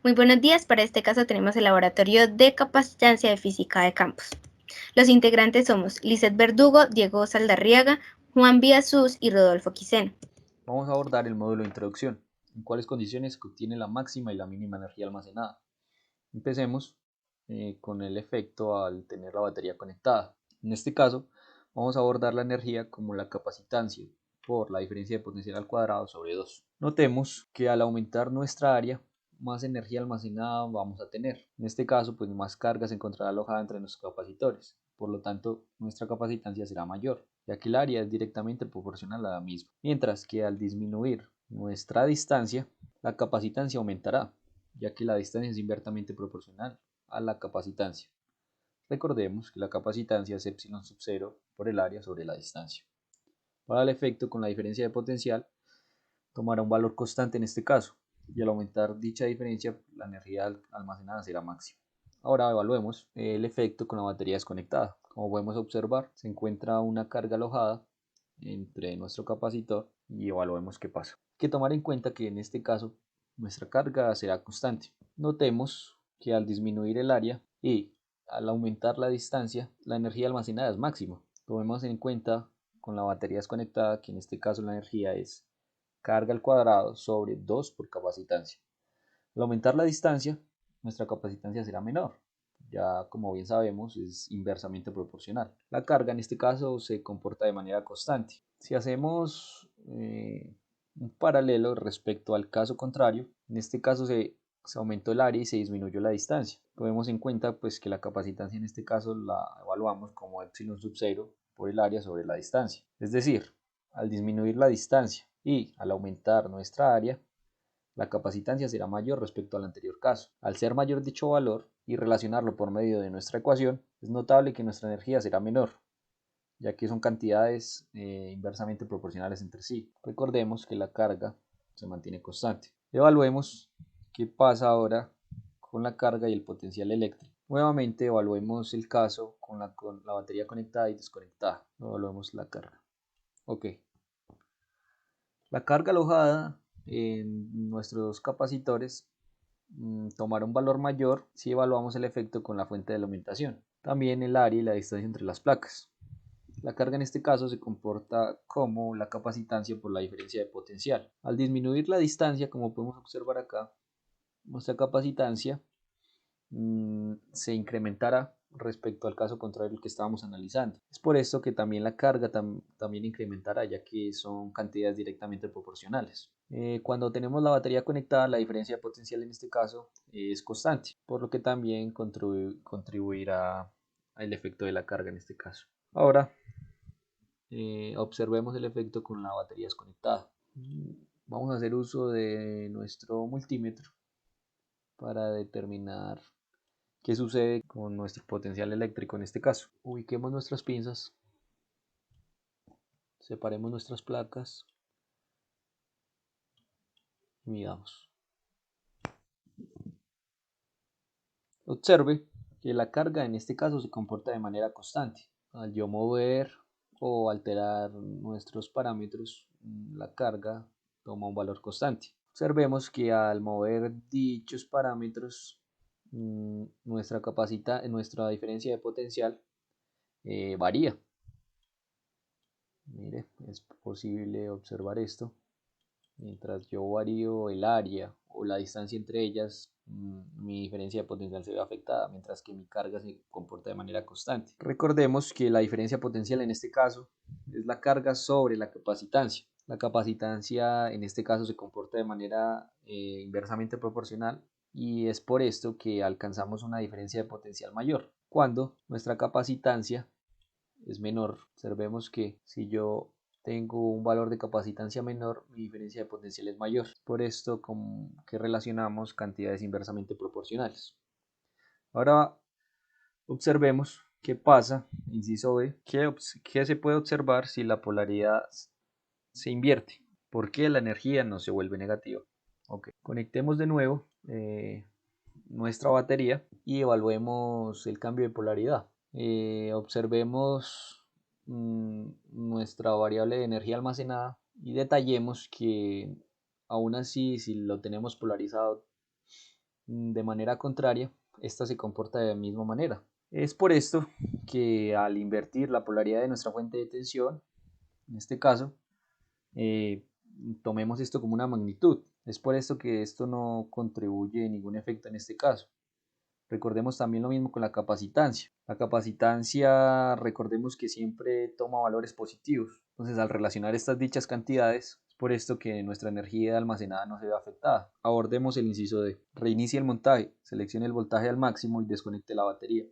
Muy buenos días, para este caso tenemos el laboratorio de capacitancia de física de campos. Los integrantes somos Lizeth Verdugo, Diego Saldarriaga, Juan Villasuz y Rodolfo Quiseno. Vamos a abordar el módulo de introducción, en cuáles condiciones se obtiene la máxima y la mínima energía almacenada. Empecemos con el efecto al tener la batería conectada. En este caso, vamos a abordar la energía como la capacitancia por la diferencia de potencial al cuadrado sobre 2. Notemos que al aumentar nuestra área, más energía almacenada vamos a tener. En este caso, pues más carga se encontrará alojada entre nuestros capacitores. Por lo tanto, nuestra capacitancia será mayor, ya que el área es directamente proporcional a la misma. Mientras que al disminuir nuestra distancia, la capacitancia aumentará, ya que la distancia es inversamente proporcional a la capacitancia. Recordemos que la capacitancia es epsilon sub 0 por el área sobre la distancia. Para el efecto con la diferencia de potencial, tomará un valor constante en este caso, y al aumentar dicha diferencia, la energía almacenada será máxima. Ahora evaluemos el efecto con la batería desconectada. Como podemos observar, se encuentra una carga alojada entre nuestro capacitor y evaluemos qué pasa. Hay que tomar en cuenta que en este caso nuestra carga será constante. Notemos que al disminuir el área y al aumentar la distancia, la energía almacenada es máxima. Tomemos en cuenta con la batería desconectada que en este caso la energía es carga al cuadrado sobre 2 por capacitancia. Al aumentar la distancia, nuestra capacitancia será menor. Ya como bien sabemos, es inversamente proporcional. La carga en este caso se comporta de manera constante. Si hacemos un paralelo respecto al caso contrario, en este caso se aumentó el área y se disminuyó la distancia. Tomemos en cuenta pues, que la capacitancia en este caso la evaluamos como epsilon sub 0 por el área sobre la distancia. Es decir, al disminuir la distancia y al aumentar nuestra área, la capacitancia será mayor respecto al anterior caso. Al ser mayor dicho valor y relacionarlo por medio de nuestra ecuación, es notable que nuestra energía será menor, ya que son cantidades inversamente proporcionales entre sí. Recordemos que la carga se mantiene constante. Evaluemos qué pasa ahora con la carga y el potencial eléctrico. Nuevamente evaluemos el caso con la batería conectada y desconectada. Evaluemos la carga. Ok. La carga alojada en nuestros capacitores tomará un valor mayor si evaluamos el efecto con la fuente de alimentación. También el área y la distancia entre las placas. La carga en este caso se comporta como la capacitancia por la diferencia de potencial. Al disminuir la distancia, como podemos observar acá, nuestra capacitancia se incrementará respecto al caso contrario que estábamos analizando. Es por esto que también la carga también incrementará, ya que son cantidades directamente proporcionales. Cuando tenemos la batería conectada, la diferencia potencial en este caso es constante, por lo que también contribuirá al efecto de la carga en este caso. Ahora, observemos el efecto con la batería desconectada. Vamos a hacer uso de nuestro multímetro para determinar qué sucede con nuestro potencial eléctrico en este caso. Ubiquemos nuestras pinzas, separemos nuestras placas y midamos. Observe que la carga en este caso se comporta de manera constante. Al yo mover o alterar nuestros parámetros, la carga toma un valor constante. Observemos que al mover dichos parámetros, nuestra diferencia de potencial varía. Mire, es posible observar esto. Mientras yo varío el área o la distancia entre ellas, mi diferencia de potencial se ve afectada, mientras que mi carga se comporta de manera constante. Recordemos que la diferencia potencial en este caso es la carga sobre la capacitancia. La capacitancia en este caso se comporta de manera inversamente proporcional y es por esto que alcanzamos una diferencia de potencial mayor. Cuando nuestra capacitancia es menor, observemos que si yo tengo un valor de capacitancia menor, mi diferencia de potencial es mayor. Por esto que relacionamos cantidades inversamente proporcionales. Ahora observemos qué pasa, inciso B, qué se puede observar si la polaridad se invierte. ¿Por qué la energía no se vuelve negativa? Ok, conectemos de nuevo nuestra batería y evaluemos el cambio de polaridad. Observemos nuestra variable de energía almacenada y detallemos que aún así si lo tenemos polarizado De manera contraria, esta se comporta de la misma manera. Es por esto que al invertir la polaridad de nuestra fuente de tensión, en este caso, eh, tomemos esto como una magnitud. Es por esto que esto no contribuye ningún efecto en este caso. Recordemos también lo mismo con la capacitancia. La capacitancia, recordemos que siempre toma valores positivos. Entonces, al relacionar estas dichas cantidades, es por esto que nuestra energía almacenada no se ve afectada. Abordemos el inciso D. Reinicie el montaje, seleccione el voltaje al máximo y desconecte la batería.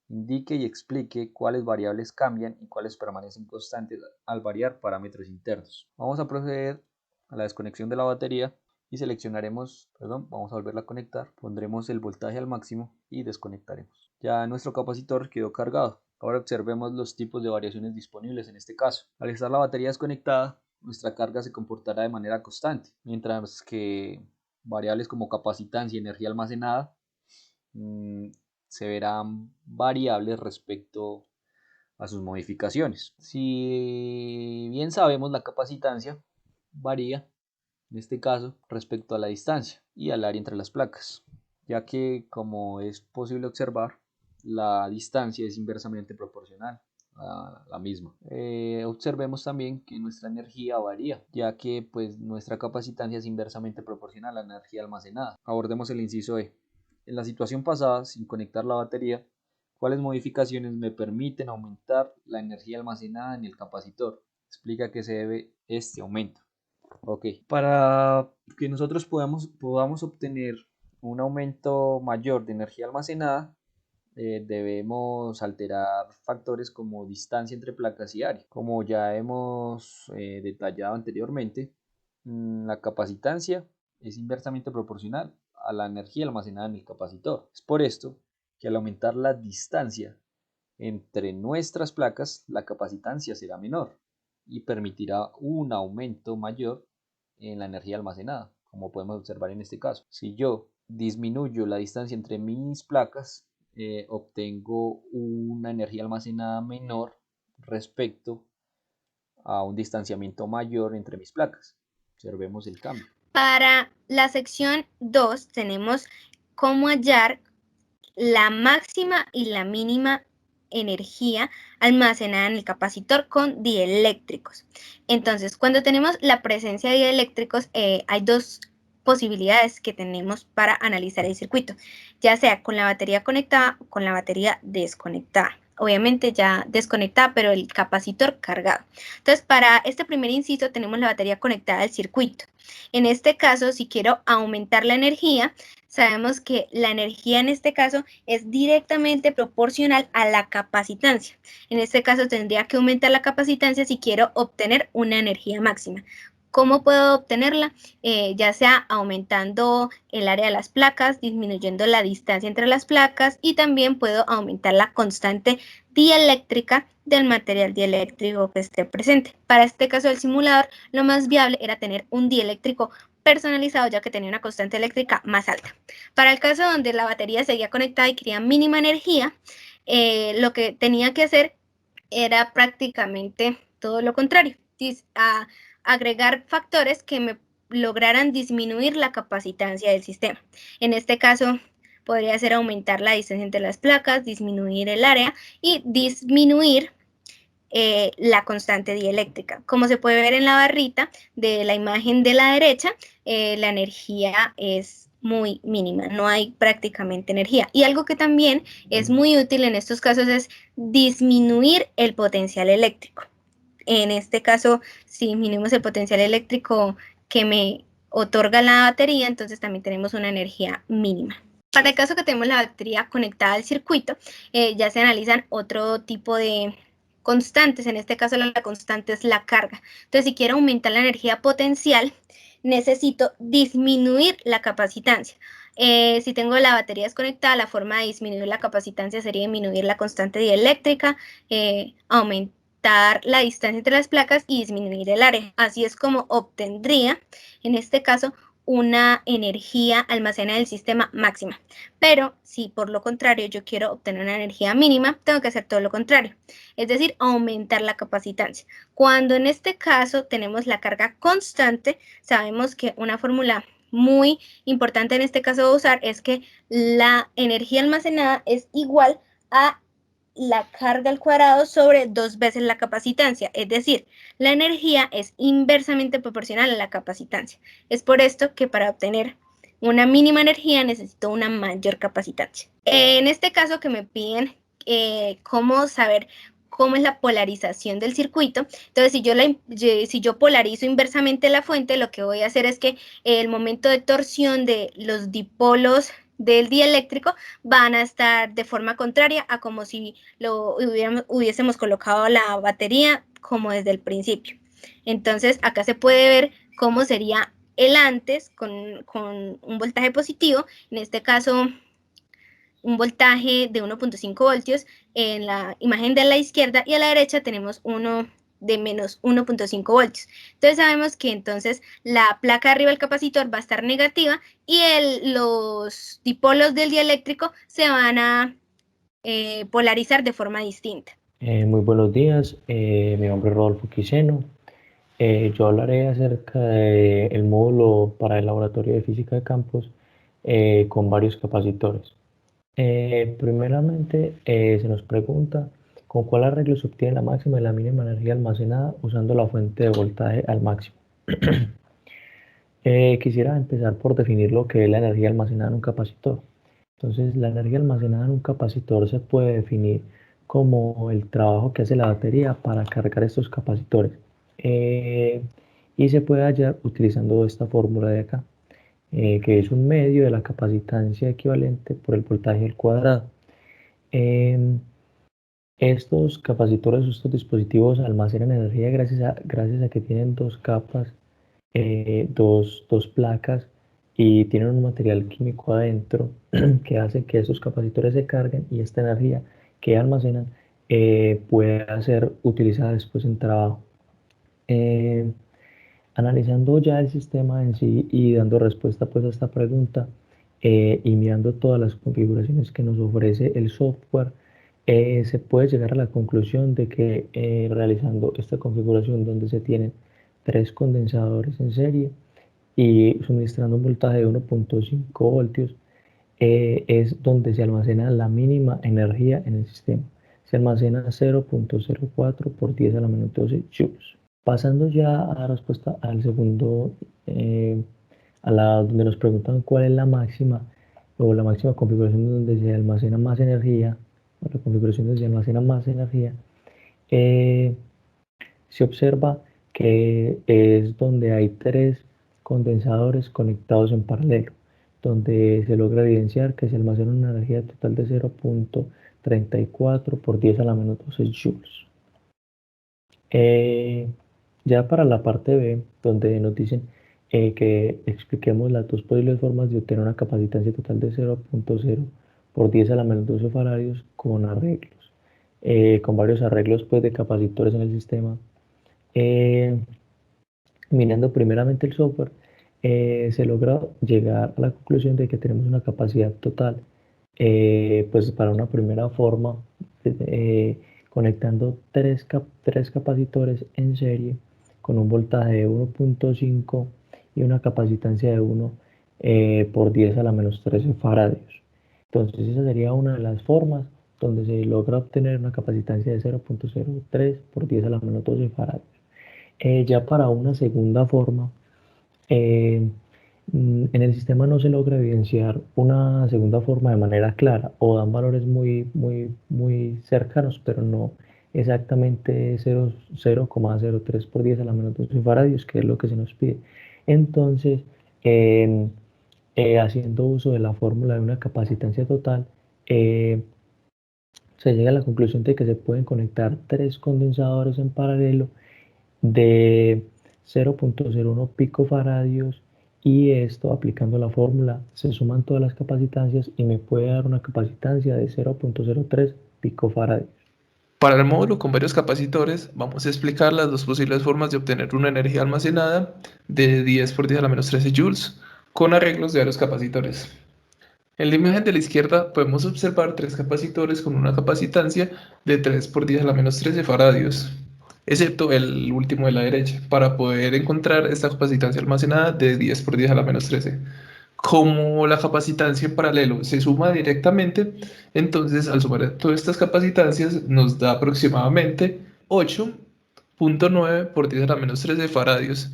Indique y explique cuáles variables cambian y cuáles permanecen constantes al variar parámetros internos. Vamos a proceder a la desconexión de la batería y seleccionaremos, vamos a volverla a conectar, pondremos el voltaje al máximo y desconectaremos. Ya nuestro capacitor quedó cargado. Ahora observemos los tipos de variaciones disponibles en este caso. Al estar la batería desconectada, nuestra carga se comportará de manera constante, mientras que variables como capacitancia y energía almacenada se verán variables respecto a sus modificaciones. Si bien sabemos, la capacitancia varía, en este caso, respecto a la distancia y al área entre las placas, ya que, como es posible observar, la distancia es inversamente proporcional a la misma. Observemos también que nuestra energía varía, ya que pues nuestra capacitancia es inversamente proporcional a la energía almacenada. Abordemos el inciso E. En la situación pasada, sin conectar la batería, ¿cuáles modificaciones me permiten aumentar la energía almacenada en el capacitor? Explica a qué se debe este aumento. Ok, para que nosotros podamos obtener un aumento mayor de energía almacenada, debemos alterar factores como distancia entre placas y área. Como ya hemos detallado anteriormente, la capacitancia es inversamente proporcional a la energía almacenada en el capacitor. Es por esto que al aumentar la distancia entre nuestras placas, la capacitancia será menor y permitirá un aumento mayor en la energía almacenada, como podemos observar en este caso. Si yo disminuyo la distancia entre mis placas, obtengo una energía almacenada menor respecto a un distanciamiento mayor entre mis placas. Observemos el cambio. Para la sección 2 tenemos cómo hallar la máxima y la mínima energía almacenada en el capacitor con dieléctricos. Entonces, cuando tenemos la presencia de dieléctricos, hay dos posibilidades que tenemos para analizar el circuito, ya sea con la batería conectada o con la batería desconectada. Obviamente ya desconectada, pero el capacitor cargado. Entonces, para este primer inciso tenemos la batería conectada al circuito. En este caso, si quiero aumentar la energía, sabemos que la energía en este caso es directamente proporcional a la capacitancia. En este caso tendría que aumentar la capacitancia si quiero obtener una energía máxima. ¿Cómo puedo obtenerla? Ya sea aumentando el área de las placas, disminuyendo la distancia entre las placas y también puedo aumentar la constante dieléctrica del material dieléctrico que esté presente. Para este caso del simulador, lo más viable era tener un dieléctrico personalizado, ya que tenía una constante eléctrica más alta. Para el caso donde la batería seguía conectada y quería mínima energía, lo que tenía que hacer era prácticamente todo lo contrario, agregar factores que me lograran disminuir la capacitancia del sistema. En este caso, podría ser aumentar la distancia entre las placas, disminuir el área y disminuir la constante dieléctrica. Como se puede ver en la barrita de la imagen de la derecha, la energía es muy mínima, no hay prácticamente energía. Y algo que también es muy útil en estos casos es disminuir el potencial eléctrico. En este caso, si disminuimos el potencial eléctrico que me otorga la batería, entonces también tenemos una energía mínima. Para el caso que tenemos la batería conectada al circuito, ya se analizan otro tipo de constantes. En este caso la constante es la carga. Entonces, si quiero aumentar la energía potencial, necesito disminuir la capacitancia. Si tengo la batería desconectada, la forma de disminuir la capacitancia sería disminuir la constante dieléctrica, aumentar la distancia entre las placas y disminuir el área. Así es como obtendría, en este caso, una energía almacenada en el sistema máxima. Pero si por lo contrario yo quiero obtener una energía mínima, tengo que hacer todo lo contrario, es decir, aumentar la capacitancia. Cuando en este caso tenemos la carga constante, sabemos que una fórmula muy importante en este caso de usar es que la energía almacenada es igual a la carga al cuadrado sobre 2 veces la capacitancia, es decir, la energía es inversamente proporcional a la capacitancia. Es por esto que para obtener una mínima energía necesito una mayor capacitancia. En este caso que me piden cómo saber cómo es la polarización del circuito, entonces si yo polarizo inversamente la fuente, lo que voy a hacer es que el momento de torsión de los dipolos del dieléctrico van a estar de forma contraria a como si hubiésemos colocado la batería como desde el principio. Entonces acá se puede ver cómo sería el antes con un voltaje positivo, en este caso un voltaje de 1.5 voltios en la imagen de la izquierda, y a la derecha tenemos uno de menos 1.5 voltios. Entonces sabemos que entonces la placa de arriba del capacitor va a estar negativa y los dipolos del dieléctrico se van a polarizar de forma distinta. Muy buenos días, mi nombre es Rodolfo Quiseno. Yo hablaré acerca del módulo para el laboratorio de física de campos con varios capacitores. Primeramente, se nos pregunta con cuál arreglo se obtiene la máxima y la mínima energía almacenada usando la fuente de voltaje al máximo. Quisiera empezar por definir lo que es la energía almacenada en un capacitor. Entonces, la energía almacenada en un capacitor se puede definir como el trabajo que hace la batería para cargar estos capacitores. Y se puede hallar utilizando esta fórmula de acá, que es un medio de la capacitancia equivalente por el voltaje al cuadrado. Estos capacitores, estos dispositivos almacenan energía gracias a que tienen dos capas, dos placas, y tienen un material químico adentro que hace que estos capacitores se carguen y esta energía que almacenan pueda ser utilizada después en trabajo. Analizando ya el sistema en sí y dando respuesta pues a esta pregunta y mirando todas las configuraciones que nos ofrece el software, se puede llegar a la conclusión de que realizando esta configuración donde se tienen 3 condensadores en serie y suministrando un voltaje de 1.5 voltios, es donde se almacena la mínima energía en el sistema. Se almacena 0.04 por 10 a la menos 12 joules. Pasando ya a la respuesta al segundo, donde nos preguntan cuál es la máxima o la máxima configuración donde se almacena más energía, o la configuración donde se almacena más energía, se observa que es donde hay 3 condensadores conectados en paralelo, donde se logra evidenciar que se almacena una energía total de 0.34 por 10 a la menos 12 joules. Ya para la parte B, donde nos dicen que expliquemos las dos posibles formas de obtener una capacitancia total de 0.0 por 10 a la menos 12 faradios con arreglos, con varios arreglos pues, de capacitores en el sistema. Mirando primeramente el software, se logra llegar a la conclusión de que tenemos una capacidad total, pues para una primera forma, conectando tres capacitores en serie con un voltaje de 1.5 y una capacitancia de 1 por 10 a la menos 13 faradios. Entonces esa sería una de las formas donde se logra obtener una capacitancia de 0.03 por 10 a la menos 12 faradios. Ya para una segunda forma, en el sistema no se logra evidenciar una segunda forma de manera clara o dan valores muy cercanos, pero no exactamente 0,03 por 10 a la menos 12 faradios, que es lo que se nos pide. Entonces, haciendo uso de la fórmula de una capacitancia total, se llega a la conclusión de que se pueden conectar 3 condensadores en paralelo de 0.01 picofaradios, y esto aplicando la fórmula se suman todas las capacitancias y me puede dar una capacitancia de 0.03 picofaradios. Para el módulo con varios capacitores vamos a explicar las dos posibles formas de obtener una energía almacenada de 10 por 10 a la menos 13 joules con arreglos de varios capacitores. En la imagen de la izquierda podemos observar 3 capacitores con una capacitancia de 3 por 10 a la menos 13 faradios. excepto el último de la derecha, para poder encontrar esta capacitancia almacenada de 10 por 10 a la menos 13. Como la capacitancia en paralelo se suma directamente, entonces al sumar todas estas capacitancias nos da aproximadamente 8.9 por 10 a la menos 13 faradios.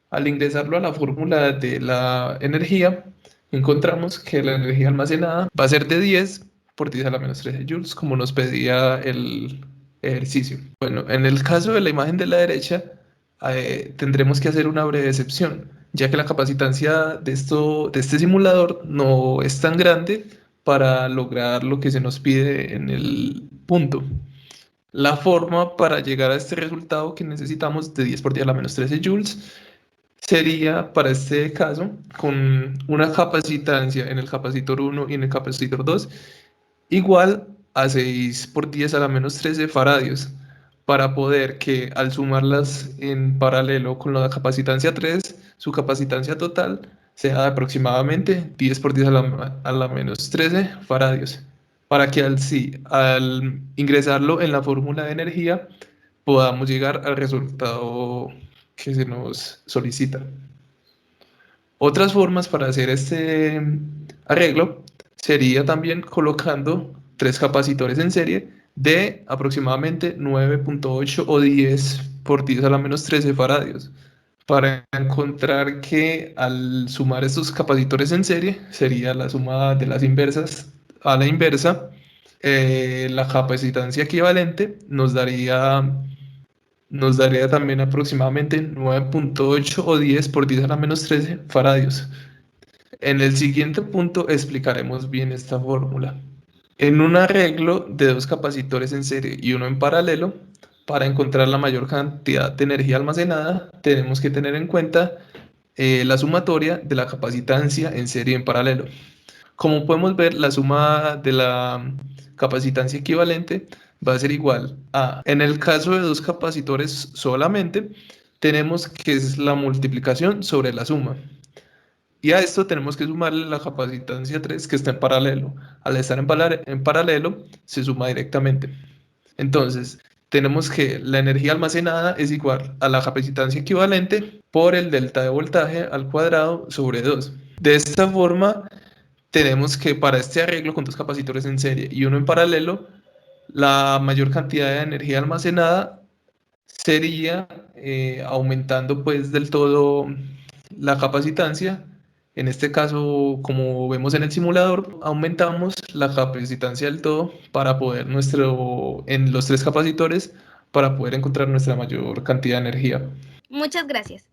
Al ingresarlo a la fórmula de la energía, encontramos que la energía almacenada va a ser de 10 por 10 a la menos 13 joules, como nos pedía el ejercicio. Bueno, en el caso de la imagen de la derecha, tendremos que hacer una breve excepción, ya que la capacitancia de este simulador no es tan grande para lograr lo que se nos pide en el punto. La forma para llegar a este resultado que necesitamos de 10 por 10 a la menos 13 joules sería, para este caso, con una capacitancia en el capacitor 1 y en el capacitor 2 igual a 6 por 10 a la menos 13 faradios, para poder que al sumarlas en paralelo con la capacitancia 3, su capacitancia total sea de aproximadamente 10 por 10 a la menos 13 faradios, para que al ingresarlo en la fórmula de energía podamos llegar al resultado que se nos solicita. Otras formas para hacer este arreglo sería también colocando 3 capacitores en serie de aproximadamente 9.8 o 10 por 10 a la menos 13 faradios, para encontrar que al sumar estos capacitores en serie sería la suma de las inversas a la inversa. La capacitancia equivalente nos daría también aproximadamente 9.8 o 10 por 10 a la menos 13 faradios. En el siguiente punto explicaremos bien esta fórmula. En un arreglo de 2 capacitores en serie y uno en paralelo, para encontrar la mayor cantidad de energía almacenada, tenemos que tener en cuenta la sumatoria de la capacitancia en serie y en paralelo. Como podemos ver, la suma de la capacitancia equivalente va a ser igual a, en el caso de 2 capacitores solamente, tenemos que es la multiplicación sobre la suma. Y a esto tenemos que sumarle la capacitancia 3 que está en paralelo. Al estar en paralelo, se suma directamente. Entonces, tenemos que la energía almacenada es igual a la capacitancia equivalente por el delta de voltaje al cuadrado sobre 2. De esta forma, tenemos que para este arreglo con 2 capacitores en serie y uno en paralelo, la mayor cantidad de energía almacenada sería aumentando pues del todo la capacitancia. En este caso, como vemos en el simulador, aumentamos la capacitancia del todo para poder en los 3 capacitores para poder encontrar nuestra mayor cantidad de energía. Muchas gracias.